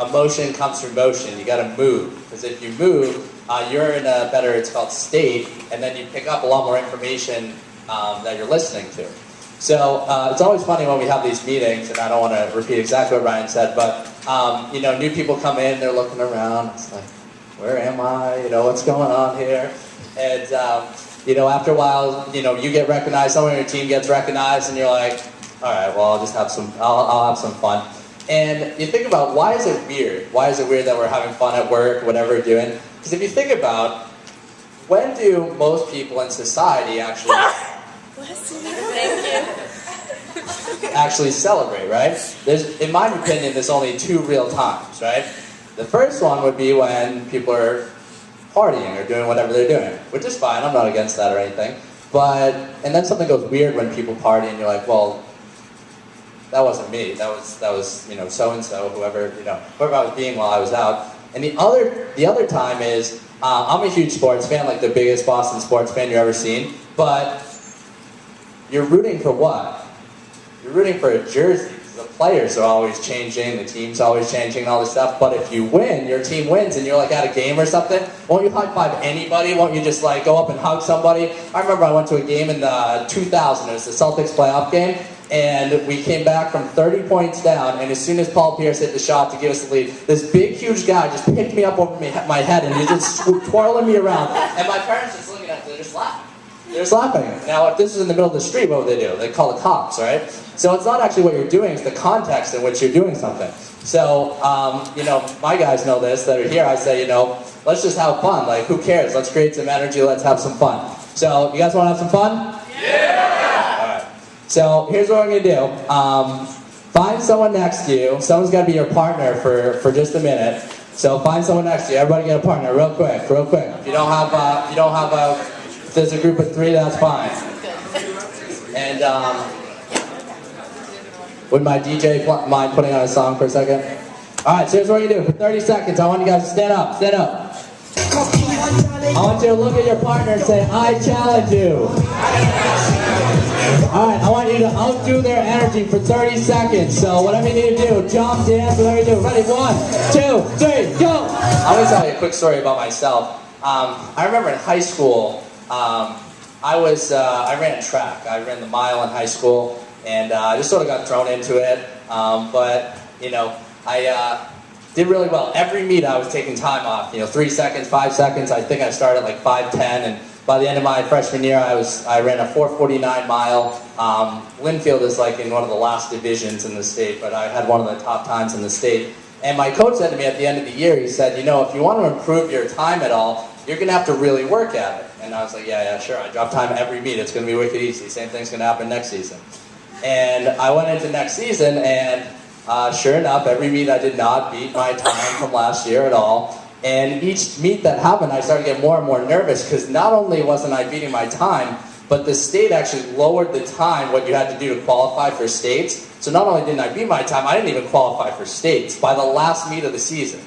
emotion comes from motion. You got to move, because if you move, you're in a better, it's called state, and then you pick up a lot more information that you're listening to. So it's always funny when we have these meetings, and I don't want to repeat exactly what Ryan said, but new people come in, they're looking around, it's like, where am I? What's going on here? And after a while, you get recognized, someone on your team gets recognized, and you're like, all right, well, I'll have some fun. And you think about, why is it weird? Why is it weird that we're having fun at work, whatever we're doing? Because if you think about, when do most people in society actually actually celebrate, right? In my opinion, there's only two real times, right? The first one would be when people are partying or doing whatever they're doing, which is fine, I'm not against that or anything. And then something goes weird when people party and you're like, well, that wasn't me, that was so-and-so, whoever I was being while I was out. And the other time is, I'm a huge sports fan, like the biggest Boston sports fan you've ever seen, but you're rooting for what? You're rooting for a jersey. The players are always changing, the team's always changing and all this stuff, but if you win, your team wins and you're like at a game or something, won't you high-five anybody? Won't you just like go up and hug somebody? I remember I went to a game in the 2000, it was the Celtics playoff game, and we came back from 30 points down, and as soon as Paul Pierce hit the shot to give us the lead, this big, huge guy just picked me up over my head and he's just twirling me around, and my parents just looking at me, they're just laughing. They're just laughing. Now, if this was in the middle of the street, what would they do? They'd call the cops, right? So it's not actually what you're doing, it's the context in which you're doing something. So, my guys know this that are here. I say, let's just have fun. Like, who cares? Let's create some energy. Let's have some fun. So, you guys want to have some fun? Yeah! All right. So, here's what we're going to do. Find someone next to you. Someone's got to be your partner for just a minute. So, find someone next to you. Everybody get a partner real quick. If you don't have if there's a group of three, that's fine. And would my DJ mind putting on a song for a second? All right, so here's what you do. For 30 seconds, I want you guys to stand up. I want you to look at your partner and say, I challenge you. All right, I want you to outdo their energy for 30 seconds. So whatever you need to do, jump, dance, whatever you do. Ready? 1, 2, 3, go. I'm going to tell you a quick story about myself. I remember in high school, I ran track. I ran the mile in high school, and I just sort of got thrown into it. But I did really well. Every meet I was taking time off. 3 seconds, 5 seconds. I think I started at like 5:10, and by the end of my freshman year, I ran a 4:49 mile. Linfield is like in one of the last divisions in the state, but I had one of the top times in the state. And my coach said to me at the end of the year, he said, if you want to improve your time at all, you're going to have to really work at it. And I was like, yeah, sure. I drop time every meet. It's going to be wicked easy. Same thing's going to happen next season. And I went into next season, and sure enough, every meet I did not beat my time from last year at all. And each meet that happened, I started to get more and more nervous, because not only wasn't I beating my time, but the state actually lowered the time, what you had to do to qualify for states. So not only didn't I beat my time, I didn't even qualify for states by the last meet of the season.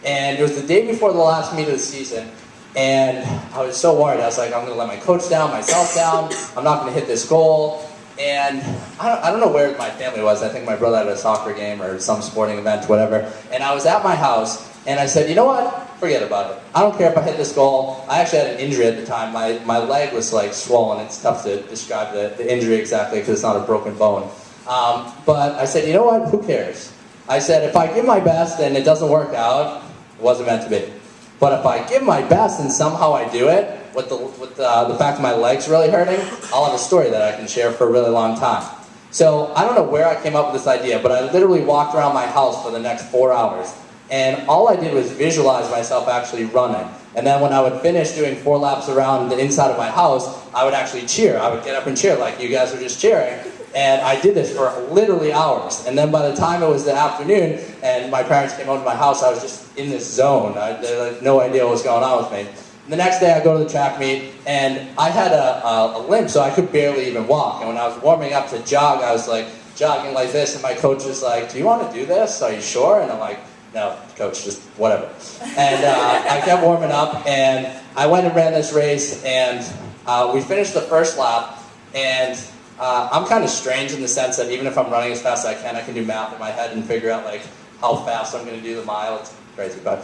And it was the day before the last meet of the season, and I was so worried. I was like, I'm going to let my coach down, myself down. I'm not going to hit this goal. And I don't know where my family was. I think my brother had a soccer game or some sporting event, whatever. And I was at my house, and I said, you know what? Forget about it. I don't care if I hit this goal. I actually had an injury at the time. My leg was like swollen. It's tough to describe the injury exactly because it's not a broken bone. But I said, you know what? Who cares? I said, if I give my best and it doesn't work out, it wasn't meant to be. But if I give my best and somehow I do it, with the fact that my leg's really hurting, I'll have a story that I can share for a really long time. So I don't know where I came up with this idea, but I literally walked around my house for the next 4 hours. And all I did was visualize myself actually running. And then when I would finish doing 4 laps around the inside of my house, I would actually cheer. I would get up and cheer like you guys were just cheering. And I did this for literally hours. And then by the time it was the afternoon and my parents came over to my house, I was just in this zone. They had no idea what was going on with me. And the next day I go to the track meet, and I had a limp, so I could barely even walk. And when I was warming up to jog, I was like jogging like this, and my coach was like, do you want to do this? Are you sure? And I'm like, no, coach, just whatever. And I kept warming up, and I went and ran this race, and we finished the first lap, and I'm kind of strange in the sense that even if I'm running as fast as I can do math in my head and figure out like how fast I'm going to do the mile. It's crazy, but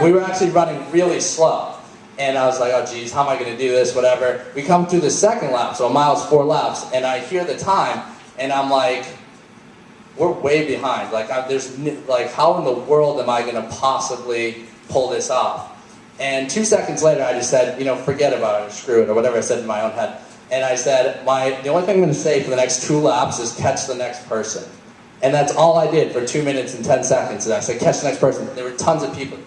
we were actually running really slow. And I was like, oh geez, how am I going to do this, whatever. We come through the second lap, so a mile's 4 laps, and I hear the time, and I'm like, we're way behind. Like, how in the world am I going to possibly pull this off? And 2 seconds later, I just said, forget about it, screw it, or whatever I said in my own head. And I said, the only thing I'm going to say for the next 2 laps is catch the next person. And that's all I did for 2 minutes and 10 seconds. And I said, catch the next person. There were tons of people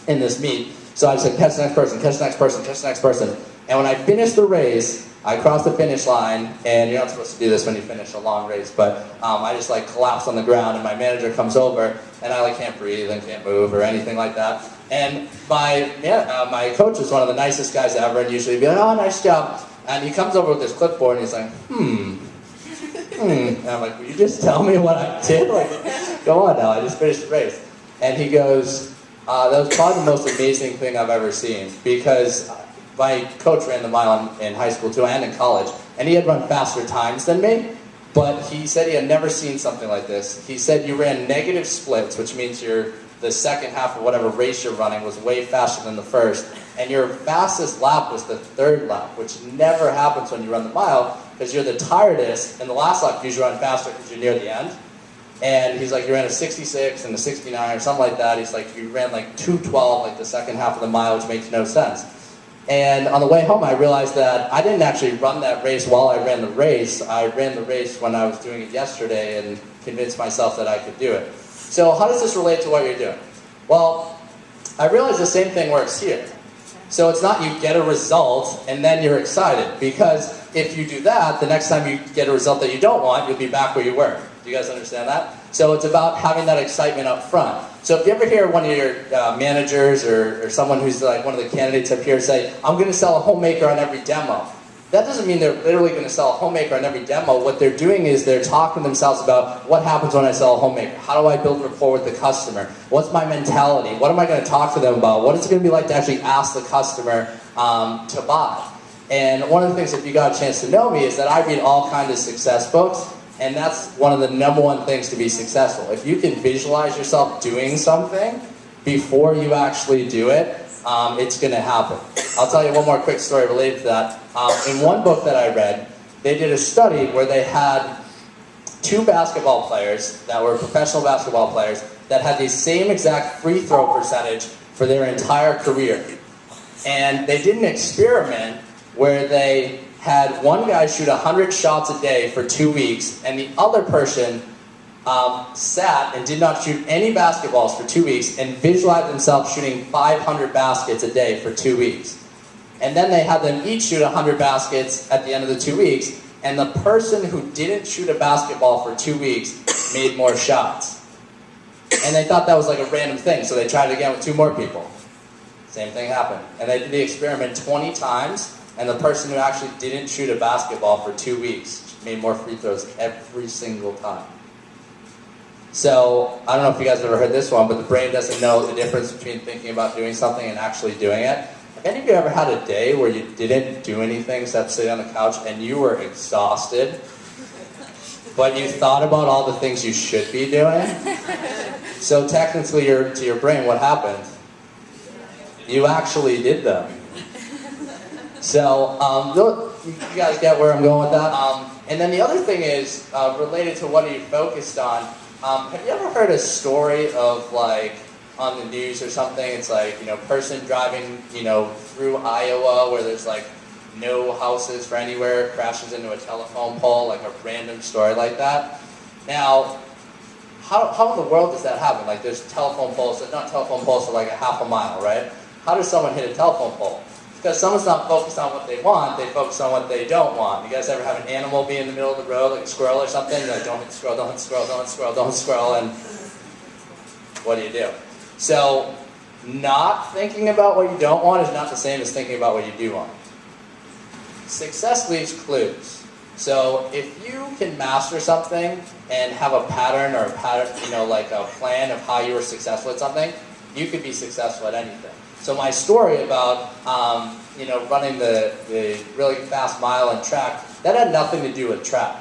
in this meet. So I said, catch the next person, catch the next person, catch the next person. And when I finished the race, I crossed the finish line, and you're not supposed to do this when you finish a long race, but I just collapsed on the ground, and my manager comes over, and I can't breathe and can't move or anything like that. And my coach is one of the nicest guys ever, and usually he'd be like, oh, nice job. And he comes over with this clipboard, and he's like, And I'm like, will you just tell me what I did? Go on now, I just finished the race. And he goes, that was probably the most amazing thing I've ever seen, because my coach ran the mile in high school too, and in college, and he had run faster times than me, but he said he had never seen something like this. He said you ran negative splits, which means the second half of whatever race you're running was way faster than the first, and your fastest lap was the third lap, which never happens when you run the mile, because you're the tiredest, and the last lap you usually run faster because you're near the end. And he's like, you ran a 66 and a 69 or something like that. He's like, you ran 2:12 the second half of the mile, which makes no sense. And on the way home, I realized that I didn't actually run that race while I ran the race. I ran the race when I was doing it yesterday and convinced myself that I could do it. So how does this relate to what you're doing? Well, I realized the same thing works here. So it's not you get a result and then you're excited, because if you do that, the next time you get a result that you don't want, you'll be back where you were. Do you guys understand that? So it's about having that excitement up front. So if you ever hear one of your managers or someone who's one of the candidates up here say, I'm going to sell a homemaker on every demo, that doesn't mean they're literally going to sell a homemaker on every demo. What they're doing is they're talking to themselves about what happens when I sell a homemaker. How do I build rapport with the customer? What's my mentality? What am I going to talk to them about? What is it going to be like to actually ask the customer to buy? And one of the things, if you got a chance to know me, is that I read all kinds of success books. And that's one of the #1 things to be successful. If you can visualize yourself doing something before you actually do it, it's going to happen. I'll tell you one more quick story related to that. In one book that I read, they did a study where they had 2 basketball players that were professional basketball players that had the same exact free throw percentage for their entire career. And they did an experiment where they had one guy shoot 100 shots a day for 2 weeks, and the other person sat and did not shoot any basketballs for 2 weeks and visualized themselves shooting 500 baskets a day for 2 weeks. And then they had them each shoot 100 baskets at the end of the 2 weeks, and the person who didn't shoot a basketball for 2 weeks made more shots. And they thought that was a random thing, so they tried it again with 2 more people. Same thing happened. And they did the experiment 20 times, and the person who actually didn't shoot a basketball for 2 weeks made more free throws every single time. So, I don't know if you guys have ever heard this one, but the brain doesn't know the difference between thinking about doing something and actually doing it. Have any of you ever had a day where you didn't do anything except sit on the couch and you were exhausted, but you thought about all the things you should be doing? So technically, to your brain, what happened? You actually did them. So, you guys get where I'm going with that? And then the other thing is, related to what are you focused on, have you ever heard a story of, on the news or something, it's person driving, through Iowa where there's, no houses for anywhere, crashes into a telephone pole, a random story like that? Now, how in the world does that happen? There's telephone poles, not telephone poles for a half a mile, right? How does someone hit a telephone pole? Because someone's not focused on what they want, they focus on what they don't want. You guys ever have an animal be in the middle of the road, like a squirrel or something? You're like, don't hit the squirrel, don't hit the squirrel, don't hit the squirrel, don't hit the squirrel, and what do you do? So, not thinking about what you don't want is not the same as thinking about what you do want. Success leaves clues. So, if you can master something and have a pattern or a plan of how you were successful at something, you could be successful at anything. So my story about running the really fast mile and track, that had nothing to do with track.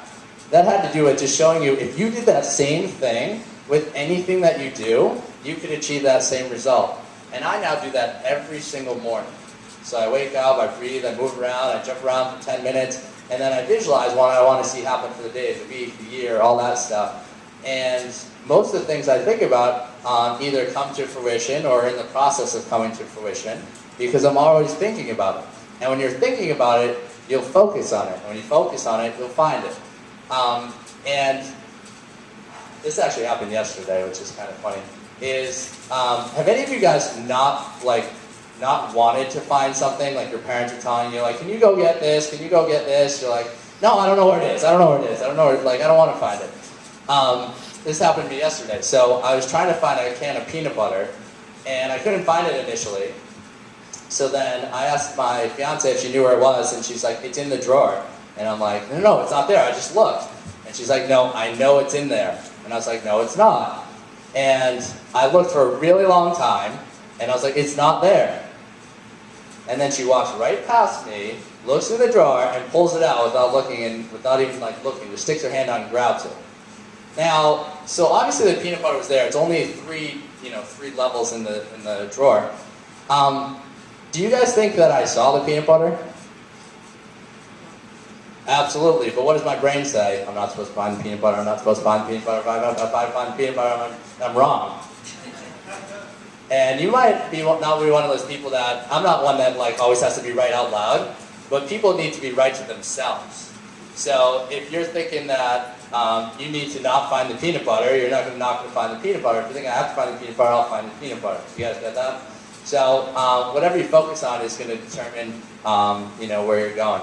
That had to do with just showing you if you did that same thing with anything that you do, you could achieve that same result. And I now do that every single morning. So I wake up, I breathe, I move around, I jump around for 10 minutes, and then I visualize what I want to see happen for the day, the week, the year, all that stuff. And most of the things I think about either come to fruition or in the process of coming to fruition, because I'm always thinking about it. And when you're thinking about it, you'll focus on it. And when you focus on it, you'll find it. And this actually happened yesterday, which is kind of funny. Have any of you guys not wanted to find something? Like your parents are telling you, like, can you go get this? Can you go get this? You're like, no, I don't know where it is. I don't know where it is. I don't know where it is. Like, I don't want to find it. This happened to me yesterday. So I was trying to find a can of peanut butter, and I couldn't find it initially. So then I asked my fiance if she knew where it was, and she's like, it's in the drawer. And I'm like, no, it's not there. I just looked. And she's like, no, I know it's in there. And I was like, no, it's not. And I looked for a really long time, and I was like, it's not there. And then she walks right past me, looks in the drawer, and pulls it out without looking, and without even looking, just sticks her hand out and grabs it. Now, so obviously the peanut butter was there. It's only three levels in the drawer. Do you guys think that I saw the peanut butter? Absolutely, but what does my brain say? I'm not supposed to find the peanut butter, I'm not supposed to find the peanut butter. If I find the peanut butter, I'm wrong. And you might not be one of those people that, I'm not one that always has to be right out loud, but people need to be right to themselves. So if you're thinking that you need to not find the peanut butter, you're not going to find the peanut butter. If you think I have to find the peanut butter, I'll find the peanut butter. You guys get that? So whatever you focus on is going to determine where you're going.